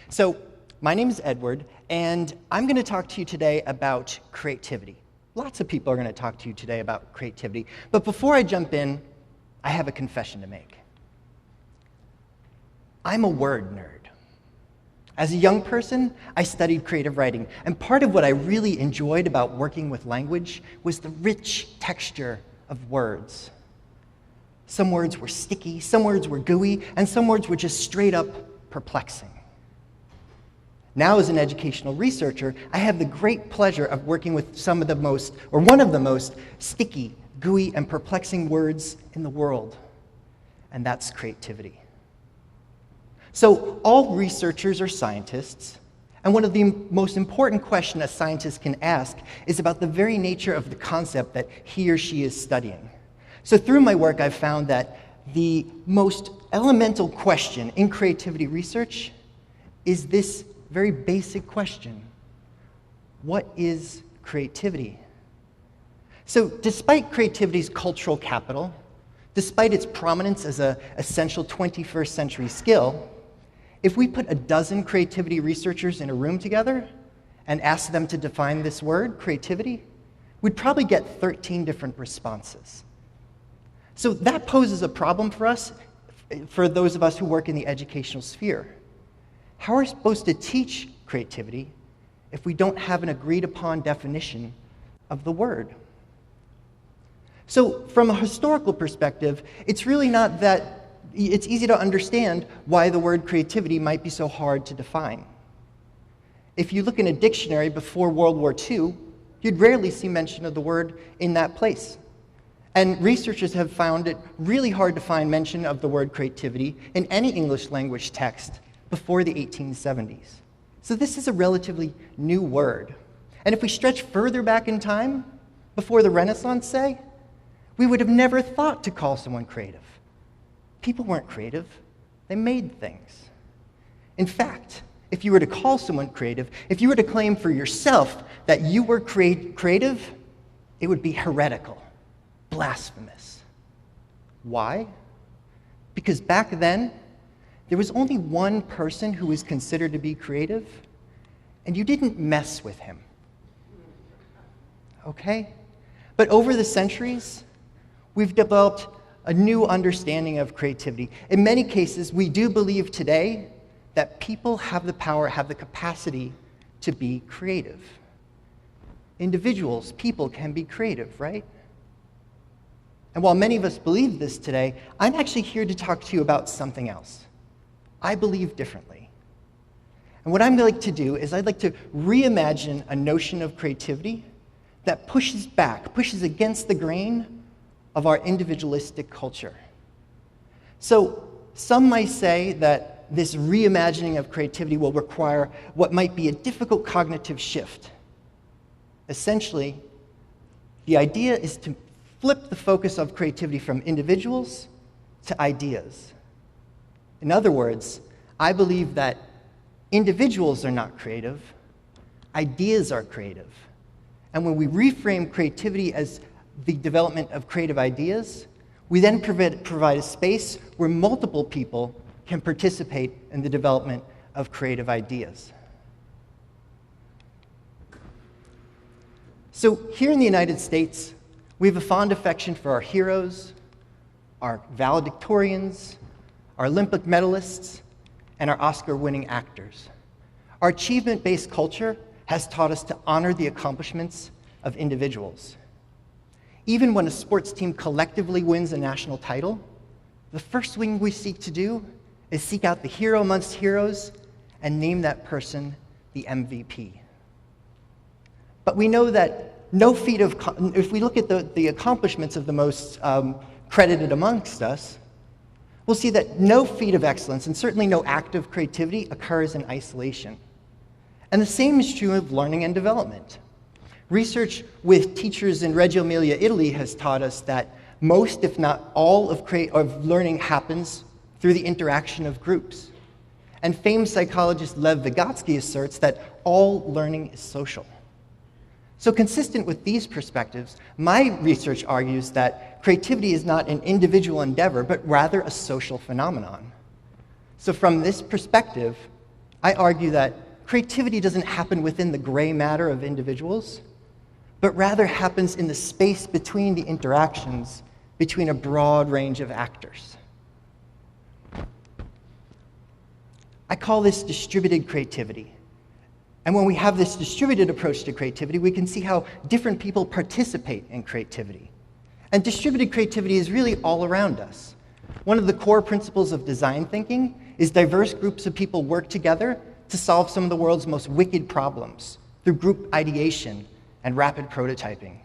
So, my name is Edward, and I'm going to talk to you today about creativity. Lots of people are going to talk to you today about creativity, but before I jump in, I have a confession to make. I'm a word nerd. As a young person, I studied creative writing, and part of what I really enjoyed about working with language was the rich texture of words. Some words were sticky, some words were gooey, and some words were just straight up perplexing. Now, as an educational researcher, I have the great pleasure of working with one of the most sticky, gooey, and perplexing words in the world, and that's creativity. So, all researchers are scientists, and one of the most important questions a scientist can ask is about the very nature of the concept that he or she is studying. So, through my work, I've found that the most elemental question in creativity research is this very basic question: what is creativity? So, despite creativity's cultural capital, despite its prominence as an essential 21st century skill, if we put a dozen creativity researchers in a room together and asked them to define this word, creativity, we'd probably get 13 different responses. So that poses a problem for us, for those of us who work in the educational sphere. How are we supposed to teach creativity if we don't have an agreed-upon definition of the word? So from a historical perspective, it's really not that it's easy to understand why the word creativity might be so hard to define. If you look in a dictionary before World War II, you'd rarely see mention of the word in that place. And researchers have found it really hard to find mention of the word creativity in any English language text before the 1870s. So this is a relatively new word. And if we stretch further back in time, before the Renaissance, say, we would have never thought to call someone creative. People weren't creative, they made things. In fact, if you were to call someone creative, if you were to claim for yourself that you were creative, it would be heretical, blasphemous. Why? Because back then, there was only one person who was considered to be creative, and you didn't mess with him. Okay? But over the centuries, we've developed a new understanding of creativity. In many cases, we do believe today that people have the power, have the capacity to be creative. Individuals, people can be creative, right? And while many of us believe this today, I'm actually here to talk to you about something else. I believe differently. And what I'm going to do is I'd like to reimagine a notion of creativity that pushes back, pushes against the grain of our individualistic culture. So some might say that this reimagining of creativity will require what might be a difficult cognitive shift. Essentially, the idea is to flip the focus of creativity from individuals to ideas. In other words, I believe that individuals are not creative, ideas are creative. And when we reframe creativity as the development of creative ideas, we then provide a space where multiple people can participate in the development of creative ideas. So here in the United States, we have a fond affection for our heroes, our valedictorians, our Olympic medalists, and our Oscar-winning actors. Our achievement-based culture has taught us to honor the accomplishments of individuals. Even when a sports team collectively wins a national title, the first thing we seek to do is seek out the hero amongst heroes and name that person the MVP. But we know that if we look at the accomplishments of the most credited amongst us, we'll see that no feat of excellence, and certainly no act of creativity, occurs in isolation. And the same is true of learning and development. Research with teachers in Reggio Emilia, Italy has taught us that most, if not all, of learning happens through the interaction of groups. And famed psychologist Lev Vygotsky asserts that all learning is social. So consistent with these perspectives, my research argues that creativity is not an individual endeavor, but rather a social phenomenon. So from this perspective, I argue that creativity doesn't happen within the gray matter of individuals, but rather happens in the space between the interactions between a broad range of actors. I call this distributed creativity. And when we have this distributed approach to creativity, we can see how different people participate in creativity. And distributed creativity is really all around us. One of the core principles of design thinking is diverse groups of people work together to solve some of the world's most wicked problems through group ideation and rapid prototyping.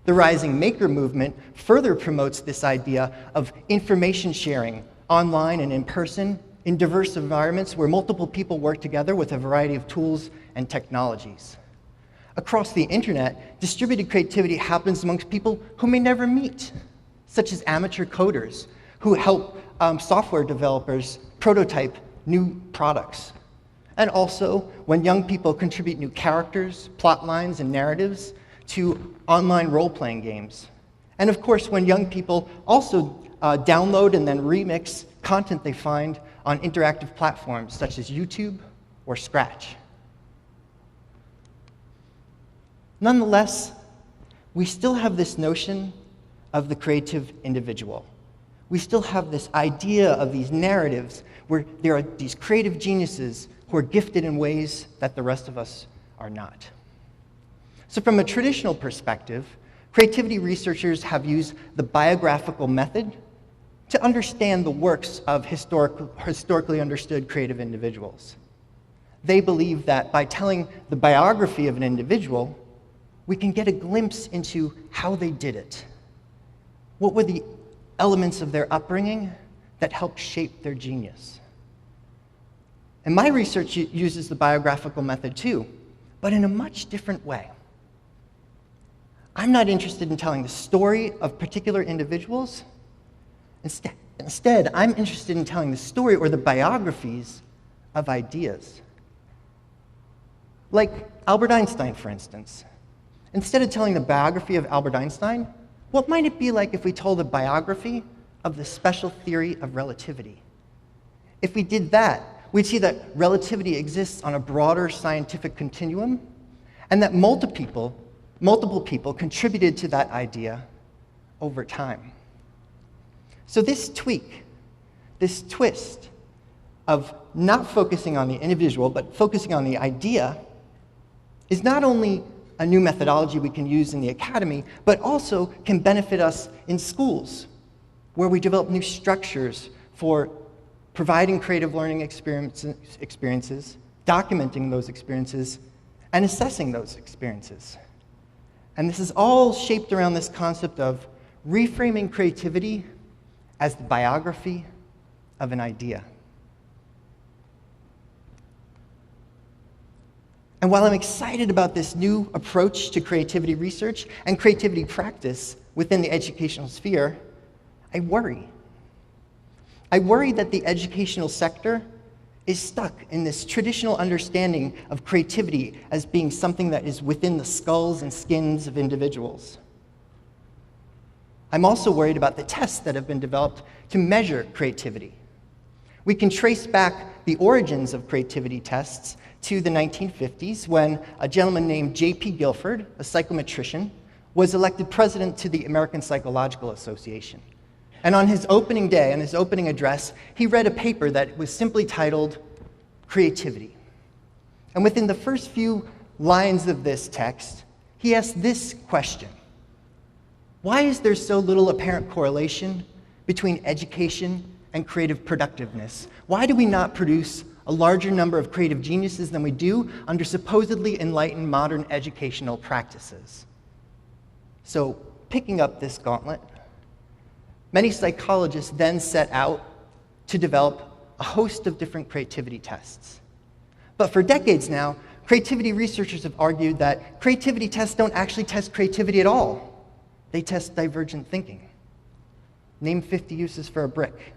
The rising maker movement further promotes this idea of information sharing online and in person in diverse environments where multiple people work together with a variety of tools and technologies. Across the internet, distributed creativity happens amongst people who may never meet, such as amateur coders who help software developers prototype new products. And also when young people contribute new characters, plot lines, and narratives to online role-playing games. And of course, when young people also download and then remix content they find on interactive platforms such as YouTube or Scratch. Nonetheless, we still have this notion of the creative individual. We still have this idea of these narratives where there are these creative geniuses who are gifted in ways that the rest of us are not. So from a traditional perspective, creativity researchers have used the biographical method to understand the works of historically understood creative individuals. They believe that by telling the biography of an individual, we can get a glimpse into how they did it. What were the elements of their upbringing that helped shape their genius? And my research uses the biographical method too, but in a much different way. I'm not interested in telling the story of particular individuals. Instead, I'm interested in telling the story or the biographies of ideas. Like Albert Einstein, for instance. Instead of telling the biography of Albert Einstein, what might it be like if we told a biography of the special theory of relativity? If we did that, we'd see that relativity exists on a broader scientific continuum, and that multiple people contributed to that idea over time. So this tweak, this twist of not focusing on the individual, but focusing on the idea, is not only a new methodology we can use in the academy, but also can benefit us in schools, where we develop new structures for providing creative learning experiences, documenting those experiences, and assessing those experiences. And this is all shaped around this concept of reframing creativity as the biography of an idea. And while I'm excited about this new approach to creativity research and creativity practice within the educational sphere, I worry. I worry that the educational sector is stuck in this traditional understanding of creativity as being something that is within the skulls and skins of individuals. I'm also worried about the tests that have been developed to measure creativity. We can trace back the origins of creativity tests to the 1950s when a gentleman named J.P. Guilford, a psychometrician, was elected president to the American Psychological Association. And on his opening day, on his opening address, he read a paper that was simply titled Creativity. And within the first few lines of this text, he asked this question: why is there so little apparent correlation between education and creative productiveness? Why do we not produce a larger number of creative geniuses than we do under supposedly enlightened modern educational practices? So, picking up this gauntlet, many psychologists then set out to develop a host of different creativity tests. But for decades now, creativity researchers have argued that creativity tests don't actually test creativity at all. They test divergent thinking. Name 50 uses for a brick.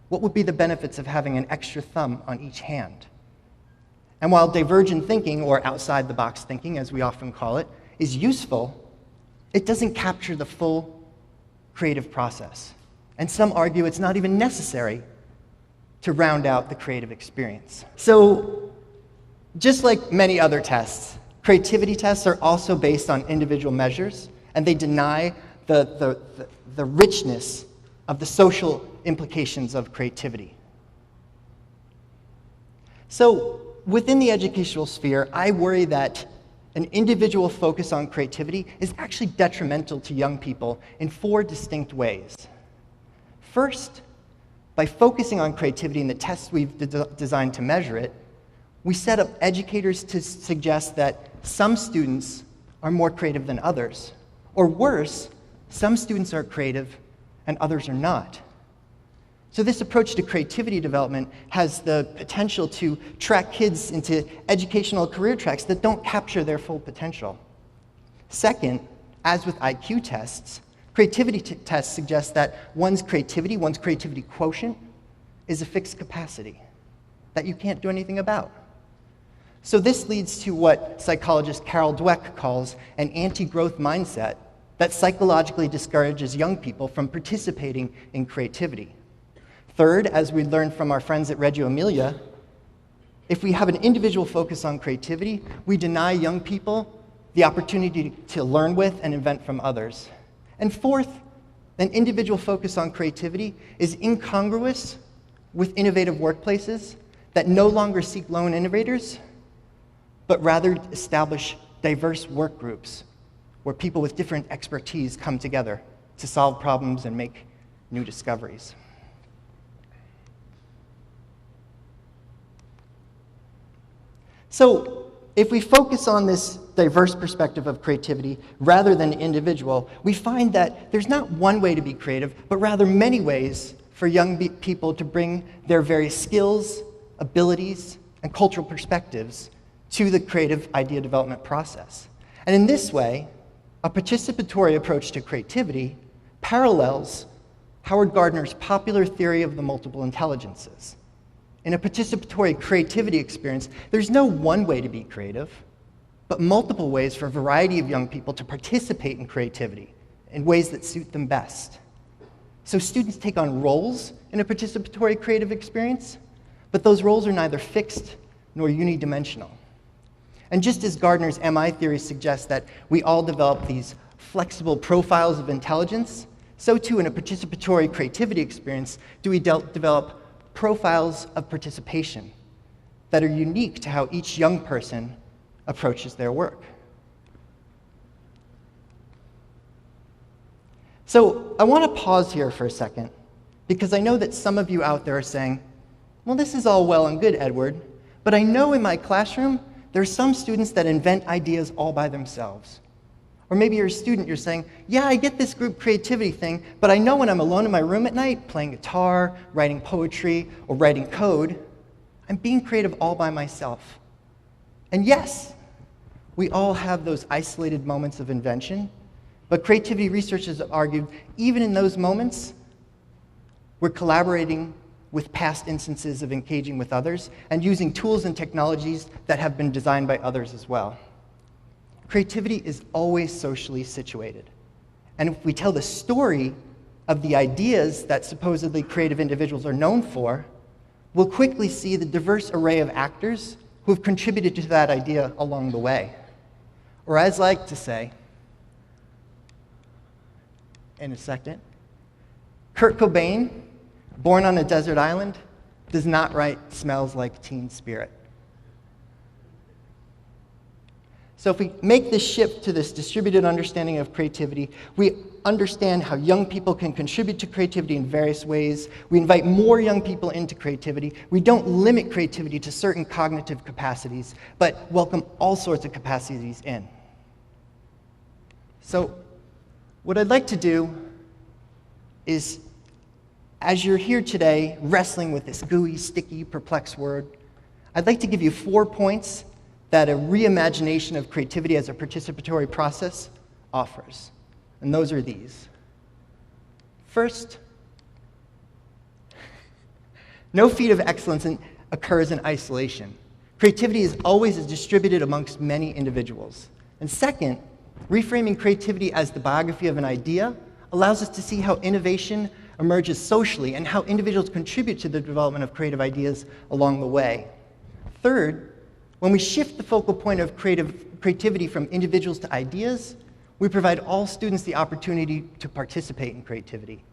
What would be the benefits of having an extra thumb on each hand? And while divergent thinking, or outside-the-box thinking, as we often call it, is useful, it doesn't capture the full creative process. And some argue it's not even necessary to round out the creative experience. So, just like many other tests, creativity tests are also based on individual measures, and they deny the richness of the social implications of creativity. So, within the educational sphere, I worry that an individual focus on creativity is actually detrimental to young people in 4 distinct ways. First, by focusing on creativity in the tests we've designed to measure it, we set up educators to suggest that some students are more creative than others. Or worse, some students are creative and others are not. So this approach to creativity development has the potential to track kids into educational career tracks that don't capture their full potential. Second, as with IQ tests, creativity tests suggest that one's creativity quotient, is a fixed capacity that you can't do anything about. So this leads to what psychologist Carol Dweck calls an anti-growth mindset that psychologically discourages young people from participating in creativity. Third, as we learned from our friends at Reggio Emilia, if we have an individual focus on creativity, we deny young people the opportunity to learn with and invent from others. And fourth, an individual focus on creativity is incongruous with innovative workplaces that no longer seek lone innovators, but rather establish diverse work groups where people with different expertise come together to solve problems and make new discoveries. So, if we focus on this diverse perspective of creativity rather than individual, we find that there's not one way to be creative, but rather many ways for young people to bring their various skills, abilities, and cultural perspectives to the creative idea development process. And in this way, a participatory approach to creativity parallels Howard Gardner's popular theory of the multiple intelligences. In a participatory creativity experience, there's no one way to be creative, but multiple ways for a variety of young people to participate in creativity in ways that suit them best. So students take on roles in a participatory creative experience, but those roles are neither fixed nor unidimensional. And just as Gardner's MI theory suggests that we all develop these flexible profiles of intelligence, so too in a participatory creativity experience do we develop profiles of participation that are unique to how each young person approaches their work. So I want to pause here for a second, because I know that some of you out there are saying, well, this is all well and good, Edward, but I know in my classroom there are some students that invent ideas all by themselves. Or maybe you're a student, you're saying, yeah, I get this group creativity thing, but I know when I'm alone in my room at night, playing guitar, writing poetry, or writing code, I'm being creative all by myself. And yes, we all have those isolated moments of invention, but creativity researchers have argued, even in those moments, we're collaborating with past instances of engaging with others and using tools and technologies that have been designed by others as well. Creativity is always socially situated. And if we tell the story of the ideas that supposedly creative individuals are known for, we'll quickly see the diverse array of actors who have contributed to that idea along the way. Or as I like to say, in a second, Kurt Cobain, born on a desert island, does not write Smells Like Teen Spirit. So if we make this shift to this distributed understanding of creativity, we understand how young people can contribute to creativity in various ways. We invite more young people into creativity. We don't limit creativity to certain cognitive capacities, but welcome all sorts of capacities in. So what I'd like to do is, as you're here today wrestling with this gooey, sticky, perplexed word, I'd like to give you 4 points that a reimagination of creativity as a participatory process offers. And those are these. First, no feat of excellence occurs in isolation. Creativity is always distributed amongst many individuals. And second, reframing creativity as the biography of an idea allows us to see how innovation emerges socially and how individuals contribute to the development of creative ideas along the way. Third, when we shift the focal point of creativity from individuals to ideas, we provide all students the opportunity to participate in creativity.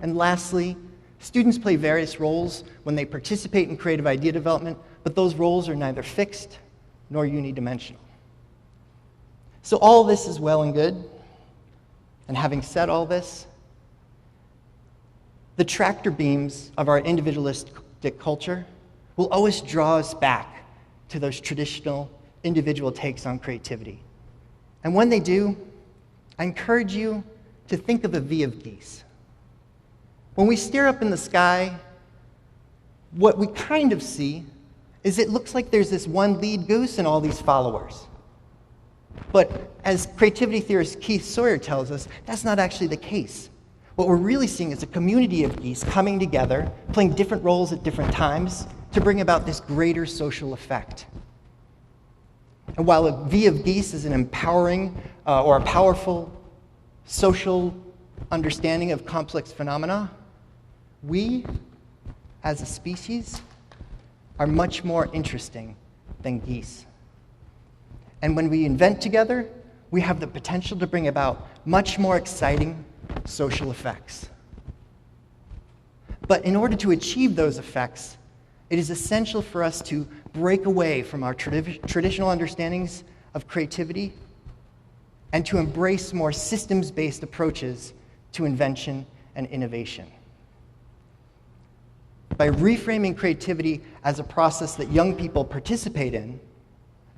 And lastly, students play various roles when they participate in creative idea development, but those roles are neither fixed nor unidimensional. So all this is well and good. And having said all this, the tractor beams of our individualistic culture will always draw us back to those traditional individual takes on creativity. And when they do, I encourage you to think of a V of geese. When we stare up in the sky, what we kind of see is it looks like there's this one lead goose and all these followers. But as creativity theorist Keith Sawyer tells us, that's not actually the case. What we're really seeing is a community of geese coming together, playing different roles at different times to bring about this greater social effect. And while a V of geese is an empowering or a powerful social understanding of complex phenomena, we, as a species, are much more interesting than geese. And when we invent together, we have the potential to bring about much more exciting social effects. But in order to achieve those effects, it is essential for us to break away from our traditional understandings of creativity and to embrace more systems-based approaches to invention and innovation. By reframing creativity as a process that young people participate in,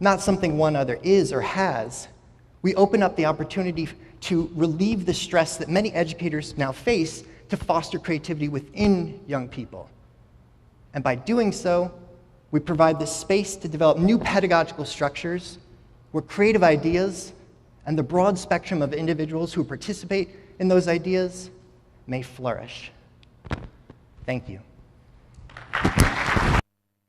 not something one other is or has, we open up the opportunity to relieve the stress that many educators now face to foster creativity within young people. And by doing so, we provide the space to develop new pedagogical structures where creative ideas and the broad spectrum of individuals who participate in those ideas may flourish. Thank you.